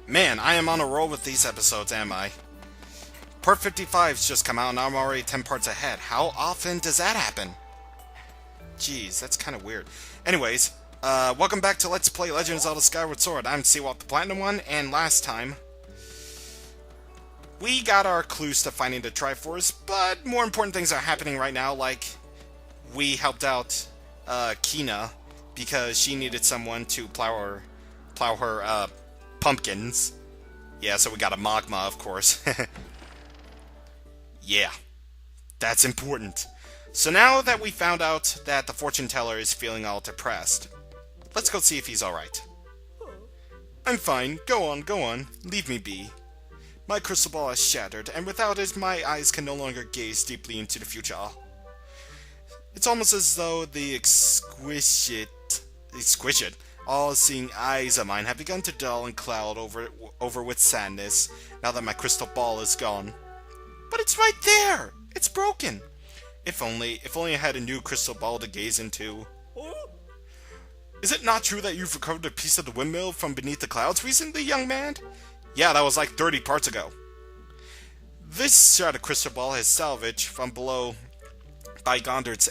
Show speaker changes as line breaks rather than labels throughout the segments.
Man, I am on a roll with these episodes, am I? Part 55's just come out and I'm already 10 parts ahead. How often does that happen? Jeez, that's kind of weird. Anyways, welcome back to Let's Play Legend of Zelda Skyward Sword. I'm Seawalt the Platinum One, and last time we got our clues to finding the Triforce, but more important things are happening right now, like we helped out Kina because she needed someone to plow her pumpkins. Yeah, so we got a magma, of course. Yeah, that's important. So now that we found out that the fortune teller is feeling all depressed, let's go see if he's alright. I'm fine. Go on. Leave me be. My crystal ball has shattered, and without it, my eyes can no longer gaze deeply into the future. It's almost as though the exquisite, all-seeing eyes of mine have begun to dull and cloud over with sadness, now that my crystal ball is gone. But it's right there! It's broken! If only I had a new crystal ball to gaze into. Is it not true that you've recovered a piece of the windmill from beneath the clouds recently, young man? Yeah, that was like 30 parts ago. This shattered crystal ball is salvaged from below by Gondor's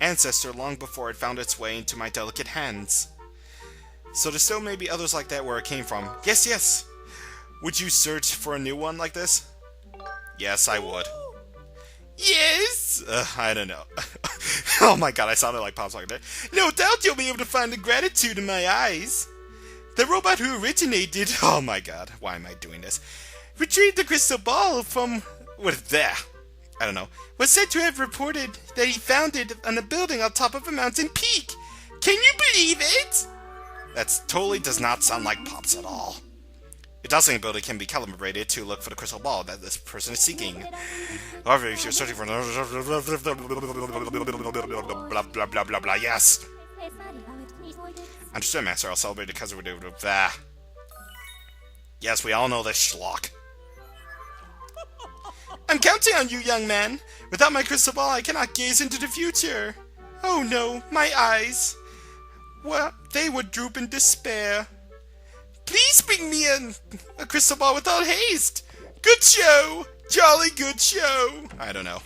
ancestor long before it found its way into my delicate hands. So there still may be others like that where it came from. Yes. Would you search for a new one like this? Yes, I would. Yes! I don't know. Oh my god, I sounded like Pop Song there. No doubt you'll be able to find the gratitude in my eyes. The robot who originated... Oh my god, why am I doing this? Retrieved the crystal ball from... What is that? I don't know. Was said to have reported that he found it on a building on top of a mountain peak. Can you believe it? That totally does not sound like Pops at all. Your dowsing ability can be calibrated to look for the crystal ball that this person is seeking. However, if you're searching for... blah blah blah blah blah, yes! Understood, Master. I'll celebrate because we're doing that. Yes, we all know this schlock. I'm counting on you, young man. Without my crystal ball, I cannot gaze into the future. Oh no, my eyes. Well, they would droop in despair. Please bring me a crystal ball without haste. Good show. Jolly good show. I don't know.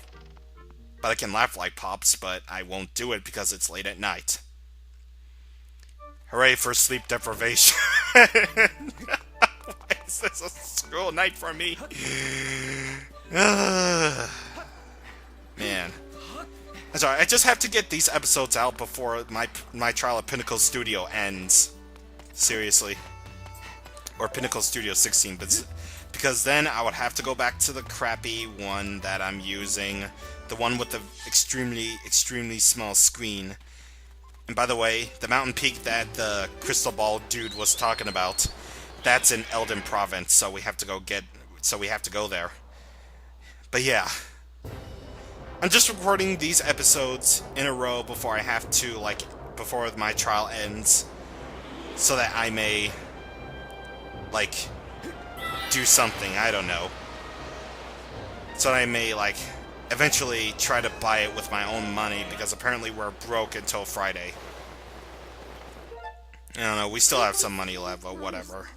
But I can laugh like Pops, but I won't do it because it's late at night. Hooray for sleep deprivation. Why is this a school night for me? Man. I'm sorry, I just have to get these episodes out before my trial at Pinnacle Studio ends. Seriously. Or Pinnacle Studio 16, but because then I would have to go back to the crappy one that I'm using. The one with the extremely small screen. And by the way, the mountain peak that the crystal ball dude was talking about, that's in Eldin Province, so we have to go there. But yeah. I'm just recording these episodes in a row before I have to, before my trial ends, so that I may, do something, I don't know. So that I may, eventually try to buy it with my own money, because apparently we're broke until Friday. I don't know, we still have some money left, but whatever.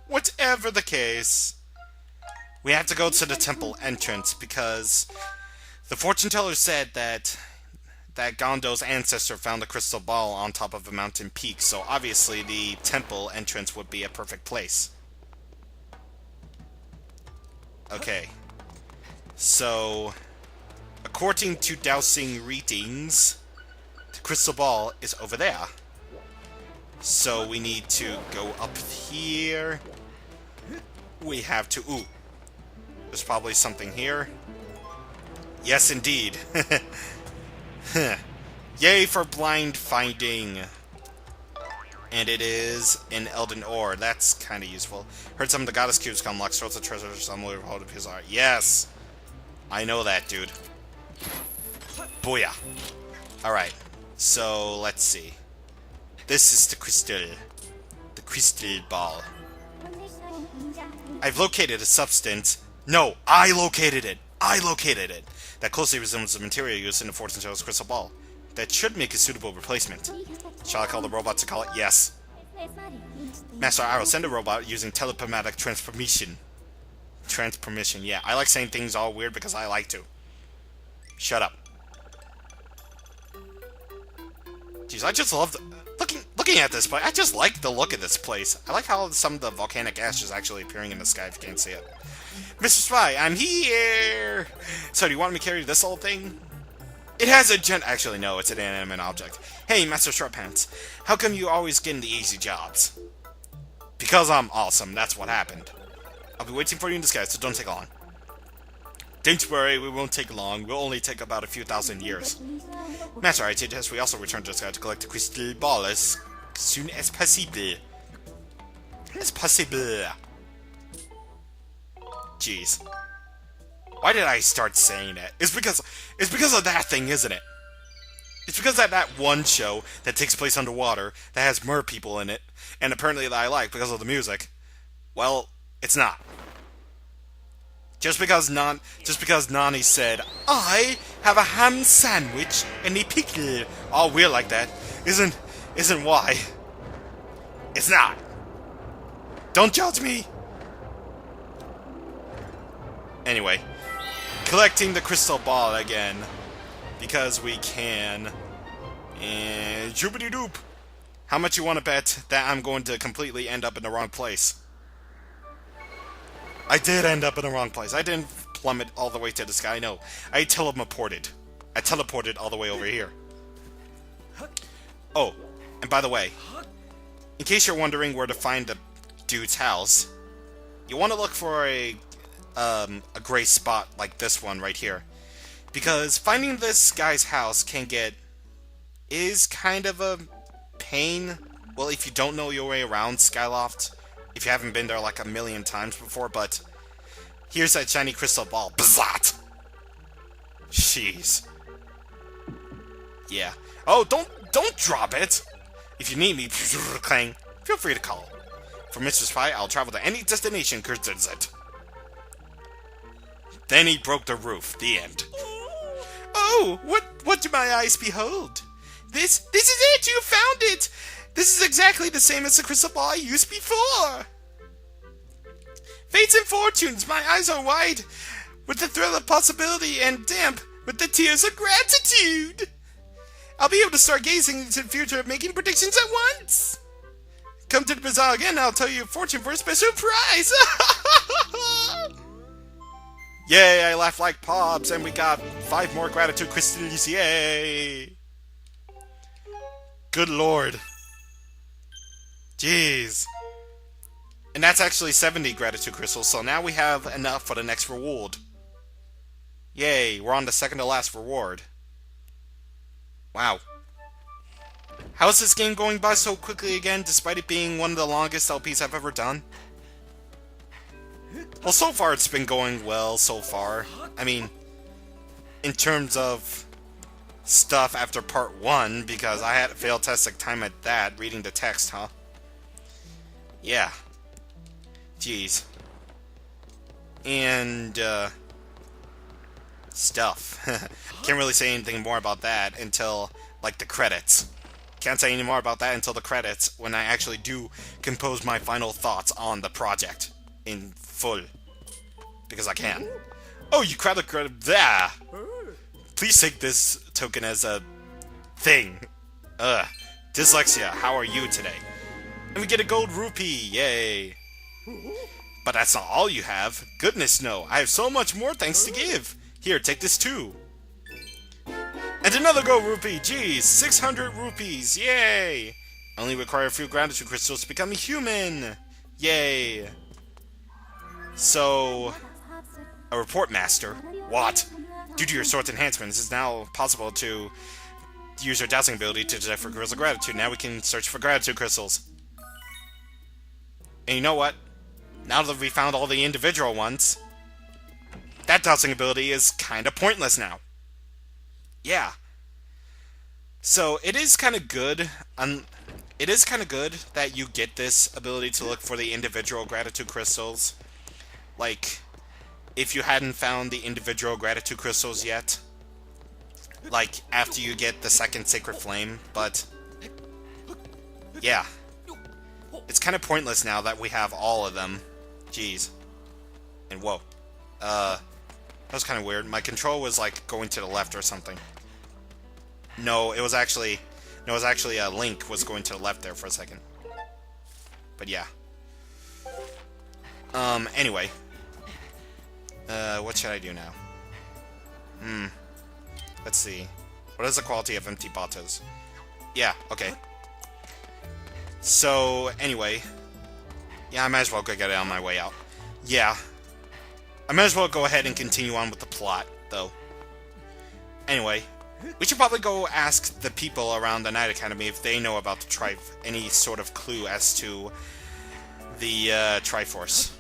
Whatever the case, we have to go to the temple entrance, because the fortune teller said that Gondo's ancestor found a crystal ball on top of a mountain peak, so obviously the temple entrance would be a perfect place. Okay. So, according to dowsing readings, the crystal ball is over there. So we need to go up here. We have to... Ooh. There's probably something here. Yes, indeed. Yay for blind finding. And it is in Elden Ore. That's kind of useful. Heard some of the goddess cubes come unlock sorts of treasures somewhere hold of his art. Yes! I know that, dude. Booyah. Alright. So, let's see. This is the crystal. The crystal ball. I've located a substance. No, I located it. That closely resembles the material used in the fortune teller's crystal ball. That should make a suitable replacement. Shall I call the robot to call it? Yes. Master, I will send a robot using telepathic transformation. Transformation, yeah. I like saying things all weird because I like to. Shut up. Jeez, I just love looking at this place. I just like the look of this place. I like how some of the volcanic ash is actually appearing in the sky if you can't see it. Mr. Spy, I'm here! So, do you want me to carry this old thing? It has a Actually, no, it's an inanimate object. Hey, Master Shortpants, how come you always get in the easy jobs? Because I'm awesome, that's what happened. I'll be waiting for you in disguise, so don't take long. Don't worry, we won't take long. We'll only take about a few thousand years. Master, I suggest we also return to the sky to collect the crystal ball as soon as possible. As possible. Jeez. Why did I start saying it? It's because of that thing, isn't it? It's because of that one show that takes place underwater that has mer people in it, and apparently that I like because of the music. Well, it's not. Just because Nani said, I have a ham sandwich and a pickle, all weird like that, isn't why. It's not. Don't judge me. Anyway, collecting the crystal ball again, because we can. And joopity doop. How much you want to bet that I'm going to completely end up in the wrong place? I did end up in the wrong place. I didn't plummet all the way to the sky, no. I teleported. I teleported all the way over here. Oh, and by the way, in case you're wondering where to find the dude's house, you want to look for a gray spot like this one right here. Because finding this guy's house is kind of a pain. Well, if you don't know your way around Skyloft, if you haven't been there like a million times before, but here's that shiny crystal ball. Bzzat! Jeez. Yeah. Oh, don't drop it! If you need me, clang, feel free to call. For Mr. Spy, I'll travel to any destination, it. Then he broke the roof. The end. Oh, what do my eyes behold? This is it! You found it! This is exactly the same as the crystal ball I used before! Fates and fortunes, my eyes are wide with the thrill of possibility and damp with the tears of gratitude! I'll be able to start gazing into the future and making predictions at once! Come to the bazaar again, I'll tell you a fortune for a special prize! Yay, I laughed like Pops, and we got 5 more gratitude crystals, yay! Good lord. Jeez. And that's actually 70 gratitude crystals, so now we have enough for the next reward. Yay, we're on the second to last reward. Wow. How is this game going by so quickly again, despite it being one of the longest LPs I've ever done? Well, so far it's been going well so far. I mean, in terms of stuff after part 1, because I had failed testing time at that, reading the text, huh? Yeah. Jeez. And, stuff. Can't really say anything more about that until, like, the credits. Can't say any more about that until the credits, when I actually do compose my final thoughts on the project. In full. Because I can. Oh, you crowd the credit. There! Please take this token as a thing. Dyslexia, how are you today? And we get a gold rupee, yay! But that's not all you have. Goodness no, I have so much more thanks to give. Here, take this too. And another gold rupee, geez, 600 rupees, yay! Only require a few gratitude crystals to become a human, yay! So, a report master. What? Due to your sword's enhancements, it's now possible to use your dowsing ability to detect for crystals of gratitude. Now we can search for gratitude crystals. And you know what? Now that we found all the individual ones, that dowsing ability is kind of pointless now. Yeah. So it is kind of good. It is kind of good that you get this ability to look for the individual gratitude crystals. Like, if you hadn't found the individual gratitude crystals yet, like after you get the second sacred flame, but yeah. It's kind of pointless now that we have all of them. Jeez. And whoa. That was kind of weird. My control was like going to the left or something. No, it was actually Link was going to the left there for a second. But yeah. Anyway. What should I do now? Let's see. What is the quality of empty bottles? Yeah, okay. So, anyway. Yeah, I might as well go get it on my way out. Yeah. I might as well go ahead and continue on with the plot, though. Anyway. We should probably go ask the people around the Night Academy if they know about the any sort of clue as to the, Triforce.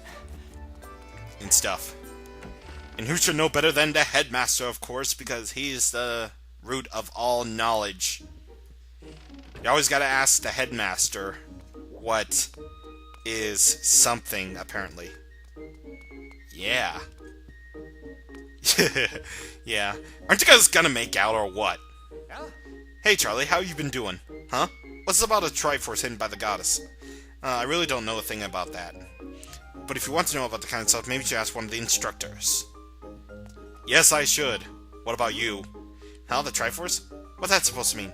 And stuff. And who should know better than the headmaster, of course, because he's the root of all knowledge. You always gotta ask the headmaster what is something, apparently. Yeah. Yeah. Aren't you guys gonna make out or what? Hey Charlie, how you been doing? Huh? What's about a Triforce hidden by the goddess? I really don't know a thing about that. But if you want to know about the kind of stuff, maybe you should ask one of the instructors. Yes, I should. What about you? How, the Triforce? What's that supposed to mean?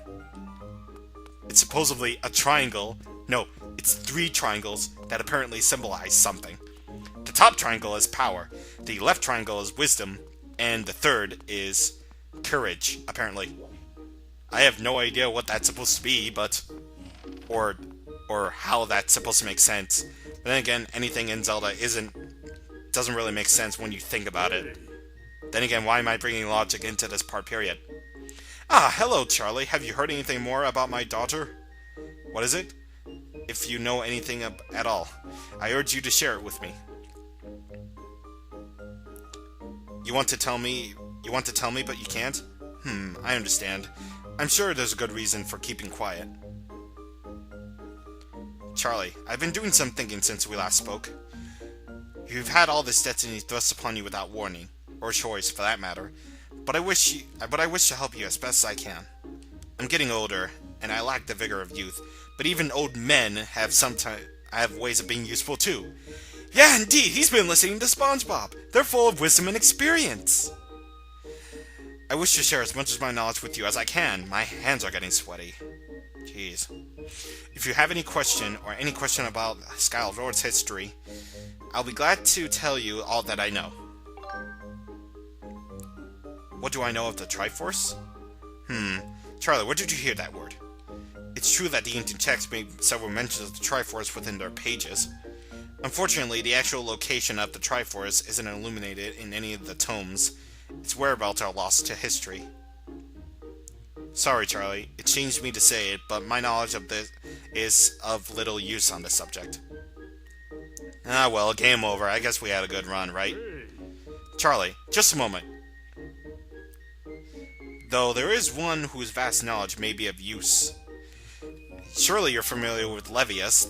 It's supposedly a triangle. No, it's 3 triangles that apparently symbolize something. The top triangle is power, the left triangle is wisdom, and the third is courage, apparently. I have no idea what that's supposed to be, but... Or how that's supposed to make sense. But then again, anything in Zelda doesn't really make sense when you think about it. Then again, why am I bringing logic into this part, period? Ah, hello, Charlie. Have you heard anything more about my daughter? What is it? If you know anything at all, I urge you to share it with me. You want to tell me, but you can't? I understand. I'm sure there's a good reason for keeping quiet. Charlie, I've been doing some thinking since we last spoke. You've had all this destiny thrust upon you without warning, or choice for that matter, but I wish to help you as best I can. I'm getting older, and I lack the vigor of youth, but even old men have ways of being useful too. Yeah, indeed, he's been listening to SpongeBob. They're full of wisdom and experience. I wish to share as much of my knowledge with you as I can. My hands are getting sweaty. Jeez. If you have any question about Skyward's history, I'll be glad to tell you all that I know. What do I know of the Triforce? Charlie, where did you hear that word? It's true that the ancient texts made several mentions of the Triforce within their pages. Unfortunately, the actual location of the Triforce isn't illuminated in any of the tomes. Its whereabouts are lost to history. Sorry, Charlie, it changed me to say it, but my knowledge of this is of little use on this subject. Ah, well, game over. I guess we had a good run, right? Charlie, just a moment. Though there is one whose vast knowledge may be of use. Surely you're familiar with Levius,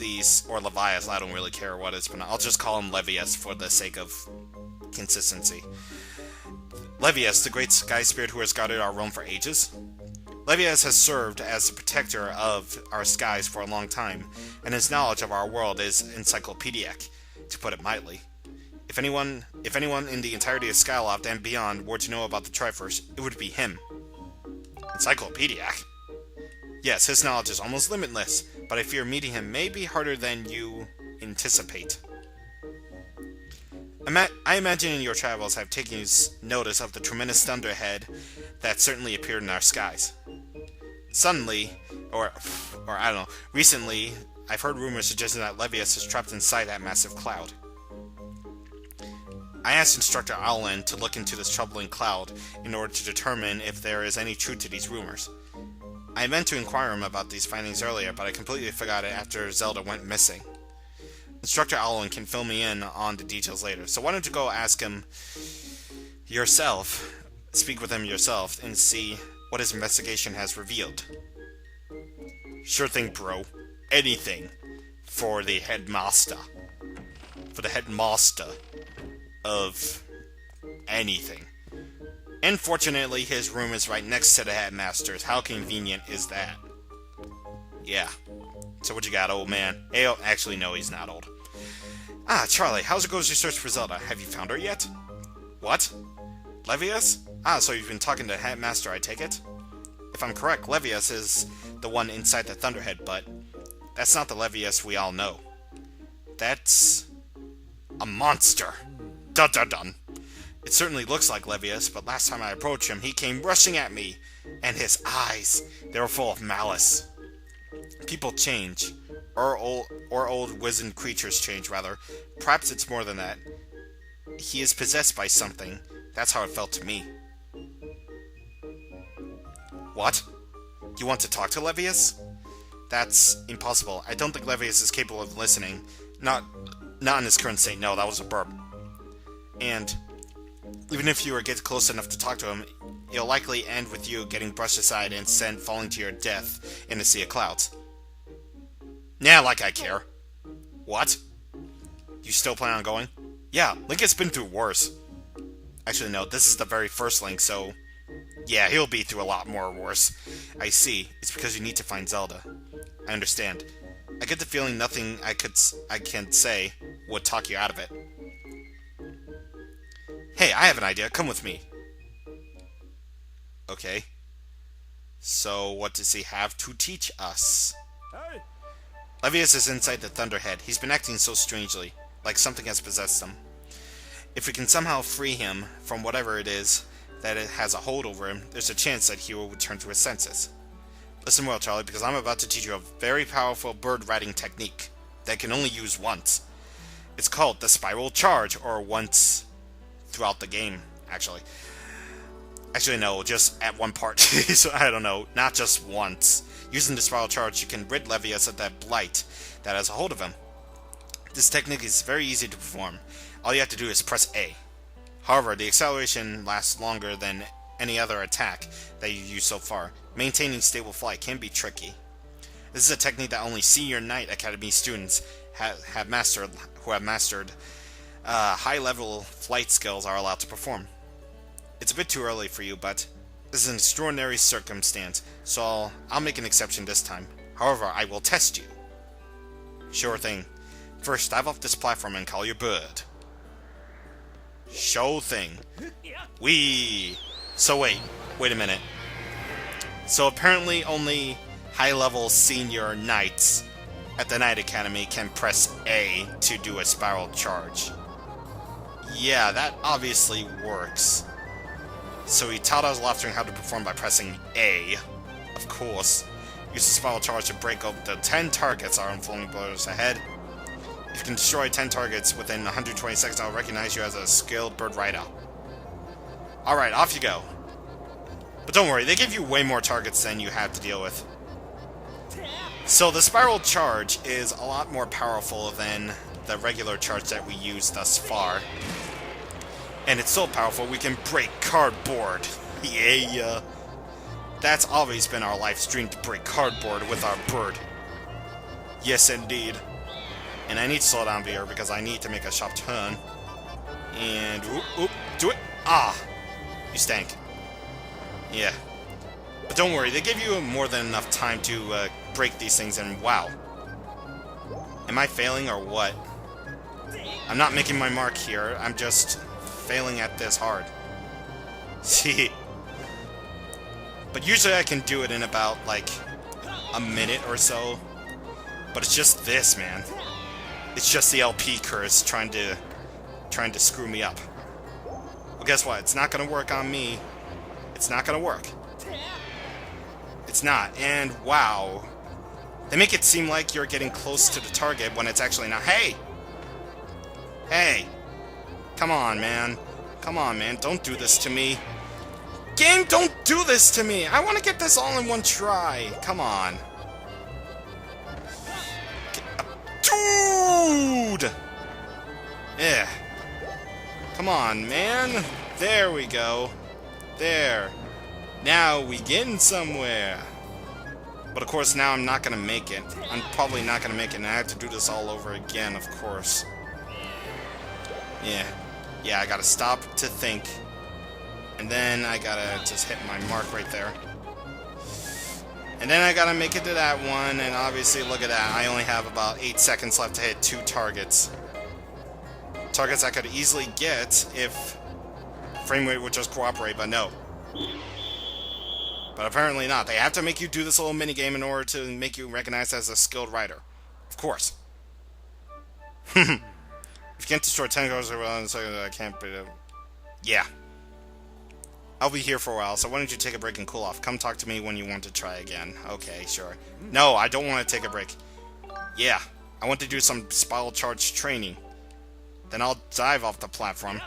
or Levias, I don't really care what it's, but I'll just call him Levius for the sake of consistency. Levius, the great sky spirit who has guarded our realm for ages. Levius has served as the protector of our skies for a long time, and his knowledge of our world is encyclopedic, to put it mildly. If anyone in the entirety of Skyloft and beyond were to know about the Triforce, it would be him. Encyclopedic? Yes, his knowledge is almost limitless, but I fear meeting him may be harder than you anticipate. I imagine your travels have taken notice of the tremendous thunderhead that certainly appeared in our skies. Suddenly, or I don't know, recently, I've heard rumors suggesting that Levius is trapped inside that massive cloud. I asked Instructor Owlin to look into this troubling cloud in order to determine if there is any truth to these rumors. I meant to inquire him about these findings earlier, but I completely forgot it after Zelda went missing. Instructor Owlin can fill me in on the details later, so why don't you go ask him yourself, speak with him yourself, and see what his investigation has revealed. Sure thing, bro. Anything for the headmaster. For the headmaster of anything. And fortunately, his room is right next to the headmaster's. How convenient is that? Yeah. So what you got, old man? Hey, oh, actually, no, he's not old. Ah, Charlie, how's it go as you search for Zelda? Have you found her yet? What? Levius? Ah, so you've been talking to Headmaster, I take it? If I'm correct, Levius is the one inside the Thunderhead, but that's not the Levius we all know. That's a monster. Dun dun dun. It certainly looks like Levius, but last time I approached him, he came rushing at me, and his eyes, they were full of malice. People change, or old wizened creatures change, rather. Perhaps it's more than that. He is possessed by something. That's how it felt to me. What? You want to talk to Levius? That's impossible. I don't think Levius is capable of listening. Not in his current state, no, that was a burp. And even if you were get close enough to talk to him, it'll likely end with you getting brushed aside and sent falling to your death in a sea of clouds. Yeah, like I care. What? You still plan on going? Yeah, Link has been through worse. Actually, no, this is the very first Link, so... yeah, he'll be through a lot more worse. I see. It's because you need to find Zelda. I understand. I get the feeling nothing I can say would talk you out of it. Hey, I have an idea. Come with me. Okay. So, what does he have to teach us? Hey. Levius is inside the Thunderhead. He's been acting so strangely, like something has possessed him. If we can somehow free him from whatever it is that it has a hold over him, there's a chance that he will return to his senses. Listen well, Charlie, because I'm about to teach you a very powerful bird riding technique that can only use once. It's called the Spiral Charge, or once throughout the game, actually. Actually, no, just at one part. So, I don't know, not just once. Using the Spiral Charge, you can rid Levius of that blight that has a hold of him. This technique is very easy to perform. All you have to do is press A. However, the acceleration lasts longer than any other attack that you've used so far. Maintaining stable flight can be tricky. This is a technique that only Senior Knight Academy students have mastered high-level flight skills are allowed to perform. It's a bit too early for you, but this is an extraordinary circumstance, so I'll make an exception this time. However, I will test you. Sure thing. First, dive off this platform and call your bird. Show thing. Whee! So wait a minute. So apparently only high-level senior knights at the Knight Academy can press A to do a spiral charge. Yeah, that obviously works. So he taught us Loftering how to perform by pressing A. Of course. Use the spiral charge to break up the 10 targets are unfolding blows ahead. If you can destroy 10 targets within 120 seconds, I'll recognize you as a skilled bird rider. Alright, off you go. But don't worry, they give you way more targets than you have to deal with. So the spiral charge is a lot more powerful than the regular charge that we used thus far. And it's so powerful we can break cardboard. Yeah. That's always been our life's dream, to break cardboard with our bird. Yes, indeed. And I need to slow down here because I need to make a sharp turn. And oop, do it. Ah, you stank. Yeah. But don't worry, they give you more than enough time to break these things, and wow. Am I failing or what? I'm not making my mark here, I'm just failing at this hard. See. But usually I can do it in about, like, a minute or so. But it's just this, man. It's just the LP curse trying to screw me up. Well, guess what? It's not gonna work on me. It's not gonna work. It's not. And wow. They make it seem like you're getting close to the target when it's actually not. Hey! Hey! Come on, man. Come on, man. Don't do this to me. Game, don't do this to me! I want to get this all in one try. Come on. Dude! Yeah. Come on, man. There we go. There. Now we getting somewhere. But of course now I'm not gonna make it. I'm probably not gonna make it, and I have to do this all over again, of course. Yeah. Yeah, I gotta stop to think. And then I gotta just hit my mark right there. And then I gotta make it to that one, and obviously, look at that. I only have about 8 seconds left to hit 2 targets. Targets I could easily get if frame rate would just cooperate, but no. But apparently not. They have to make you do this little minigame in order to make you recognized as a skilled rider. Of course. If you can't destroy 10 cars in a second, I can't beat it. Yeah. I'll be here for a while, so why don't you take a break and cool off? Come talk to me when you want to try again. Okay, sure. No, I don't want to take a break. Yeah, I want to do some spiral charge training. Then I'll dive off the platform.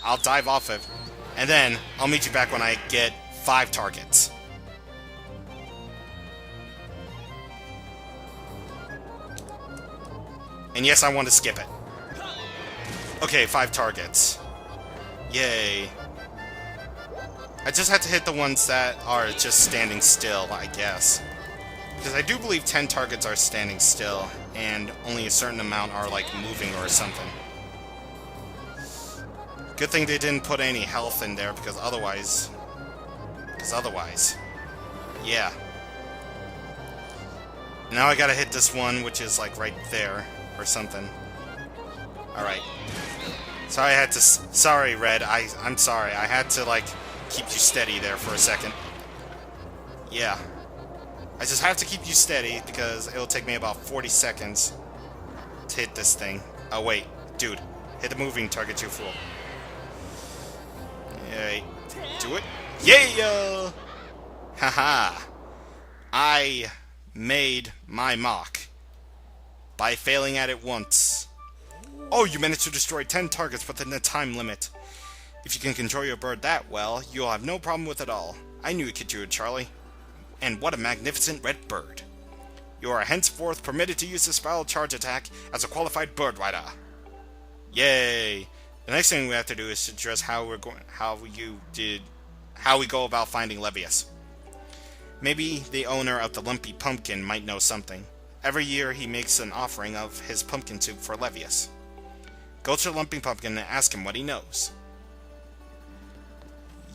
I'll dive off it. And then, I'll meet you back when I get 5 targets. And yes, I want to skip it. Okay, 5 targets. Yay. I just had to hit the ones that are just standing still, I guess. Because I do believe 10 targets are standing still, and only a certain amount are, like, moving or something. Good thing they didn't put any health in there, because otherwise... Yeah. Now I gotta hit this one, which is, like, right there, or something. Alright. Sorry I had to... Sorry, Red. I'm sorry. I had to, like... keep you steady there for a second. Yeah. I just have to keep you steady because it'll take me about 40 seconds to hit this thing. Oh, wait. Dude. Hit the moving target, you fool. Yay. Do it. Yeah! Haha. I made my mark by failing at it once. Oh, you managed to destroy 10 targets within the time limit. If you can control your bird that well, you'll have no problem with it all. I knew you could do it, Charlie. And what a magnificent red bird. You are henceforth permitted to use the spiral charge attack as a qualified bird rider. Yay! The next thing we have to do is to address how we go about finding Levius. Maybe the owner of the Lumpy Pumpkin might know something. Every year he makes an offering of his pumpkin soup for Levius. Go to the Lumpy Pumpkin and ask him what he knows.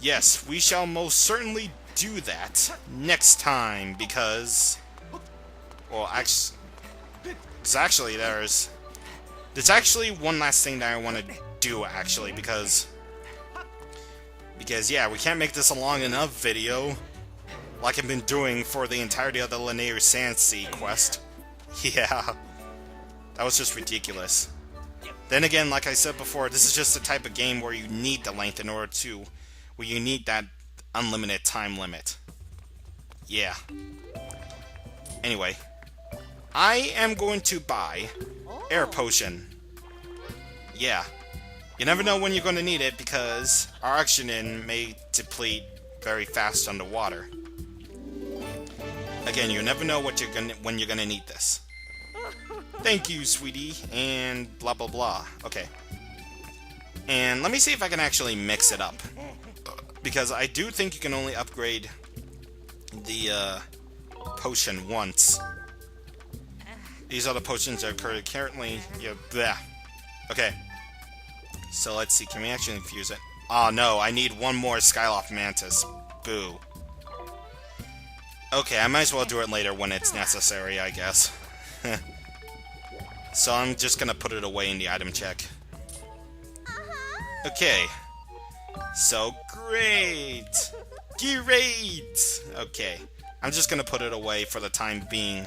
Yes, we shall most certainly do that next time, because... Well, actually, there's actually one last thing that I want to do, actually, because, yeah, we can't make this a long enough video, like I've been doing for the entirety of the Linear Sand Sea quest. Yeah, that was just ridiculous. Then again, like I said before, this is just the type of game where you need the length in order to... where you need that unlimited time limit. Yeah. Anyway. I am going to buy Air Potion. Yeah. You never know when you're going to need it, because our oxygen may deplete very fast underwater. Again, you never know when you're going to need this. Thank you, sweetie, and blah blah blah. Okay. And let me see if I can actually mix it up. Because I do think you can only upgrade the potion once. These are the potions that are currently... Yeah, bleh. Okay. So let's see, can we actually infuse it? Oh no, I need one more Skyloft Mantis. Boo. Okay, I might as well do it later when it's necessary, I guess. So I'm just gonna put it away in the item check. Okay. So great! Great! Okay. I'm just gonna put it away for the time being.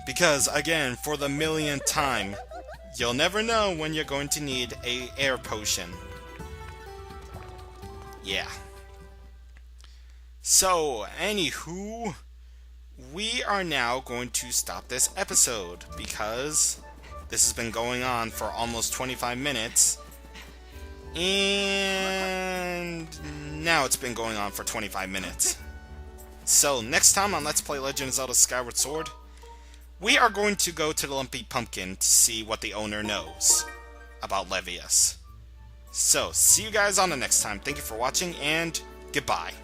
Because, again, for the millionth time, you'll never know when you're going to need a air potion. Yeah. So, anywho, we are now going to stop this episode, because this has been going on for almost 25 minutes, and now it's been going on for 25 minutes. So, next time on Let's Play Legend of Zelda Skyward Sword, we are going to go to the Lumpy Pumpkin to see what the owner knows about Levius. So, see you guys on the next time. Thank you for watching, and goodbye.